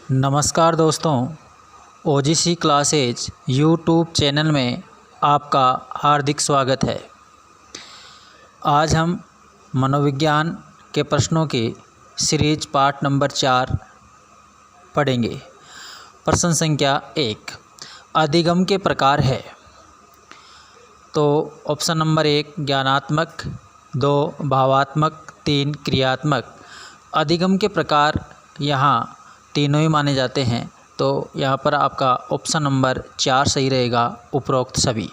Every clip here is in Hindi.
नमस्कार दोस्तों, ओजीसी क्लासेज यूट्यूब चैनल में आपका हार्दिक स्वागत है। आज हम मनोविज्ञान के प्रश्नों की सीरीज पार्ट नंबर 4 पढ़ेंगे। प्रश्न संख्या 1 अधिगम के प्रकार है। तो ऑप्शन नंबर 1 ज्ञानात्मक, 2 भावात्मक, 3 क्रियात्मक। अधिगम के प्रकार यहाँ तीनों ही माने जाते हैं, तो यहाँ पर आपका ऑप्शन नंबर 4 सही रहेगा, उपरोक्त सभी।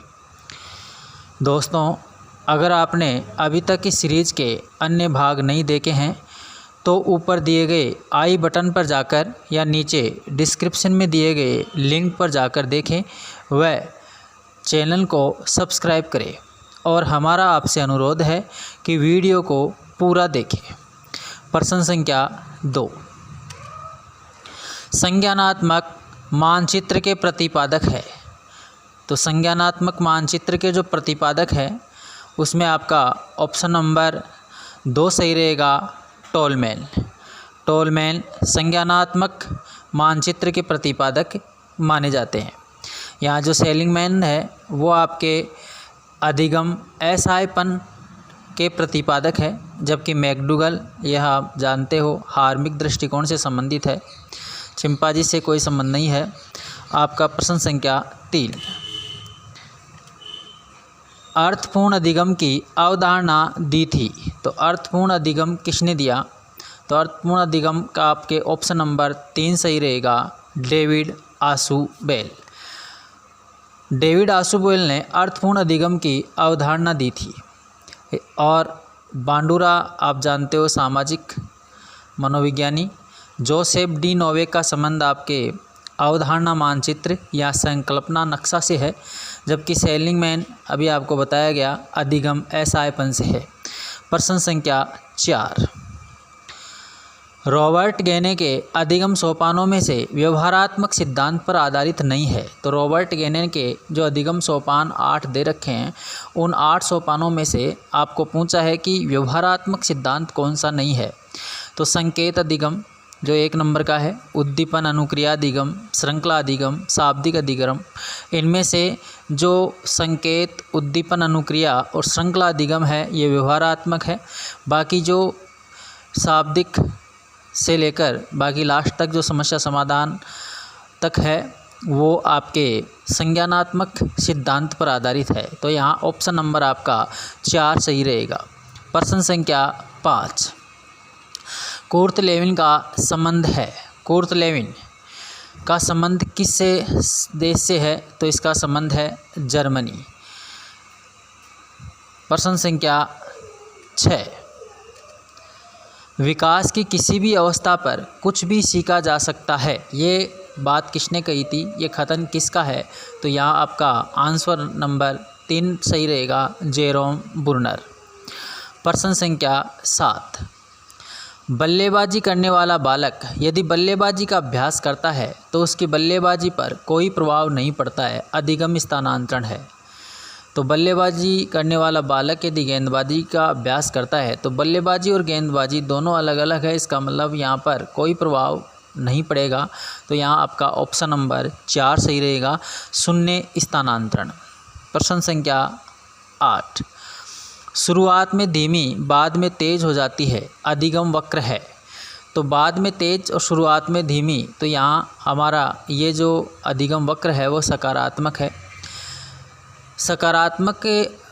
दोस्तों, अगर आपने अभी तक इस सीरीज़ के अन्य भाग नहीं देखे हैं तो ऊपर दिए गए आई बटन पर जाकर या नीचे डिस्क्रिप्शन में दिए गए लिंक पर जाकर देखें, वह चैनल को सब्सक्राइब करें और हमारा आपसे अनुरोध है कि वीडियो को पूरा देखें। प्रश्न संख्या 2 संज्ञानात्मक मानचित्र के प्रतिपादक है। तो संज्ञानात्मक मानचित्र के जो प्रतिपादक है उसमें आपका ऑप्शन नंबर 2 सही रहेगा, टोलमैन। टोलमैन संज्ञानात्मक मानचित्र के प्रतिपादक माने जाते हैं। यहाँ जो सेलिंगमैन है वो आपके अधिगम असहायपन के प्रतिपादक है, जबकि मैकडूगल यह आप जानते हो हार्मिक दृष्टिकोण से संबंधित है, चिंपांजी से कोई संबंध नहीं है। आपका प्रश्न संख्या 3 अर्थपूर्ण अधिगम की अवधारणा दी थी। तो अर्थपूर्ण अधिगम किसने दिया? तो अर्थपूर्ण अधिगम का आपके ऑप्शन नंबर 3 सही रहेगा, डेविड आशुबेल। डेविड आशुबेल ने अर्थपूर्ण अधिगम की अवधारणा दी थी। और बांडुरा आप जानते हो सामाजिक मनोविज्ञानी, जोसेफ डी नोवे का संबंध आपके अवधारणा मानचित्र या संकल्पना नक्शा से है, जबकि सेलिंगमैन अभी आपको बताया गया अधिगम असहायपन से है। प्रश्न संख्या 4 रॉबर्ट गेने के अधिगम सोपानों में से व्यवहारात्मक सिद्धांत पर आधारित नहीं है। तो रॉबर्ट गेने के जो अधिगम सोपान 8 दे रखे हैं, उन 8 सोपानों में से आपको पूछा है कि व्यवहारात्मक सिद्धांत कौन सा नहीं है। तो संकेत अधिगम जो 1 नंबर का है, उद्दीपन अनुक्रिया अधिगम, श्रृंखला अधिगम, शाब्दिक अधिगम, इनमें से जो संकेत, उद्दीपन अनुक्रिया और श्रृंखला अधिगम है ये व्यवहारात्मक है। बाकी जो शाब्दिक से लेकर बाकी लास्ट तक जो समस्या समाधान तक है वो आपके संज्ञानात्मक सिद्धांत पर आधारित है। तो यहाँ ऑप्शन नंबर आपका 4 सही रहेगा। प्रश्न संख्या 5 कुर्ट लेविन का संबंध है। कुर्ट लेविन का संबंध किस देश से है? तो इसका संबंध है जर्मनी। प्रश्न संख्या 6 विकास की किसी भी अवस्था पर कुछ भी सीखा जा सकता है, ये बात किसने कही थी? ये कथन किसका है? तो यहाँ आपका आंसर नंबर 3 सही रहेगा, जेरोम बुर्नर। प्रश्न संख्या 7 बल्लेबाजी करने वाला बालक यदि बल्लेबाजी का अभ्यास करता है तो उसकी बल्लेबाजी पर कोई प्रभाव नहीं पड़ता है, अधिगम स्थानांतरण है। तो बल्लेबाजी करने वाला बालक यदि गेंदबाजी का अभ्यास करता है तो बल्लेबाजी और गेंदबाजी दोनों अलग अलग है, इसका मतलब यहाँ पर कोई प्रभाव नहीं पड़ेगा। तो यहाँ आपका ऑप्शन नंबर 4 सही रहेगा, शून्य स्थानांतरण। प्रश्न संख्या 8 शुरुआत में धीमी बाद में तेज हो जाती है, अधिगम वक्र है। तो बाद में तेज और शुरुआत में धीमी, तो यहाँ हमारा ये जो अधिगम वक्र है वो सकारात्मक है। सकारात्मक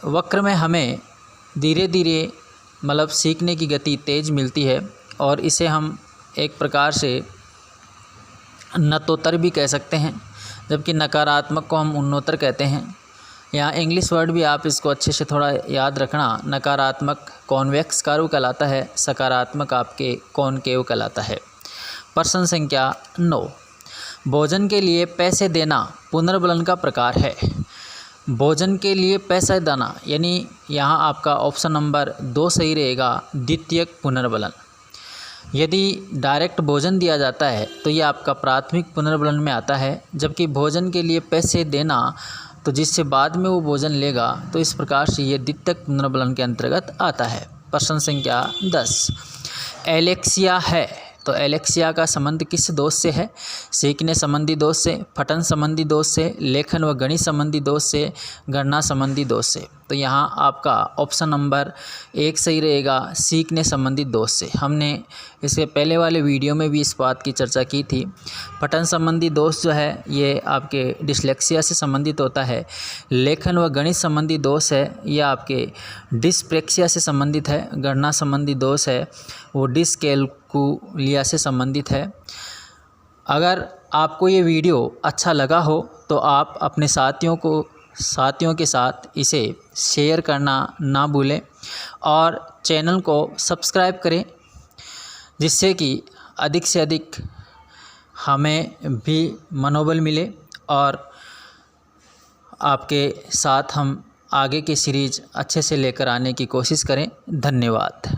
वक्र में हमें धीरे धीरे मतलब सीखने की गति तेज मिलती है और इसे हम एक प्रकार से नतोत्तर भी कह सकते हैं, जबकि नकारात्मक को हम उन्नोत्तर कहते हैं। यहाँ इंग्लिश वर्ड भी आप इसको अच्छे से थोड़ा याद रखना। नकारात्मक कॉन्वेक्स कर्व कहलाता है, सकारात्मक आपके कॉनकेव कहलाता है। प्रश्न संख्या 9 भोजन के लिए पैसे देना पुनर्बलन का प्रकार है। भोजन के लिए पैसा देना यानी यहाँ आपका ऑप्शन नंबर 2 सही रहेगा, द्वितीयक पुनर्बलन। यदि डायरेक्ट भोजन दिया जाता है तो ये आपका प्राथमिक पुनर्बलन में आता है, जबकि भोजन के लिए पैसे देना तो जिससे बाद में वो भोजन लेगा, तो इस प्रकार से ये द्वितीयक पुनर्बलन के अंतर्गत आता है। प्रश्न संख्या 10 एलेक्सिया है तो एलेक्सिया का संबंध किस दोष से है? सीखने संबंधी दोष से, पठन संबंधी दोष से, लेखन व गणित संबंधी दोष से, गणना संबंधी दोष से। तो यहाँ आपका ऑप्शन नंबर 1 सही रहेगा, सीखने संबंधी दोष से। हमने इसके पहले वाले वीडियो में भी इस बात की चर्चा की थी। पठन संबंधी दोष जो है ये आपके डिसलेक्सिया से संबंधित होता है। लेखन व गणित संबंधी दोष है ये आपके डिस्प्रेक्सिया से संबंधित है। गणना संबंधी दोष है वो डिसकैल्कुलिया से संबंधित है। अगर आपको ये वीडियो अच्छा लगा हो तो आप अपने साथियों के साथ इसे शेयर करना ना भूलें और चैनल को सब्सक्राइब करें, जिससे कि अधिक से अधिक हमें भी मनोबल मिले और आपके साथ हम आगे की सीरीज़ अच्छे से लेकर आने की कोशिश करें। धन्यवाद।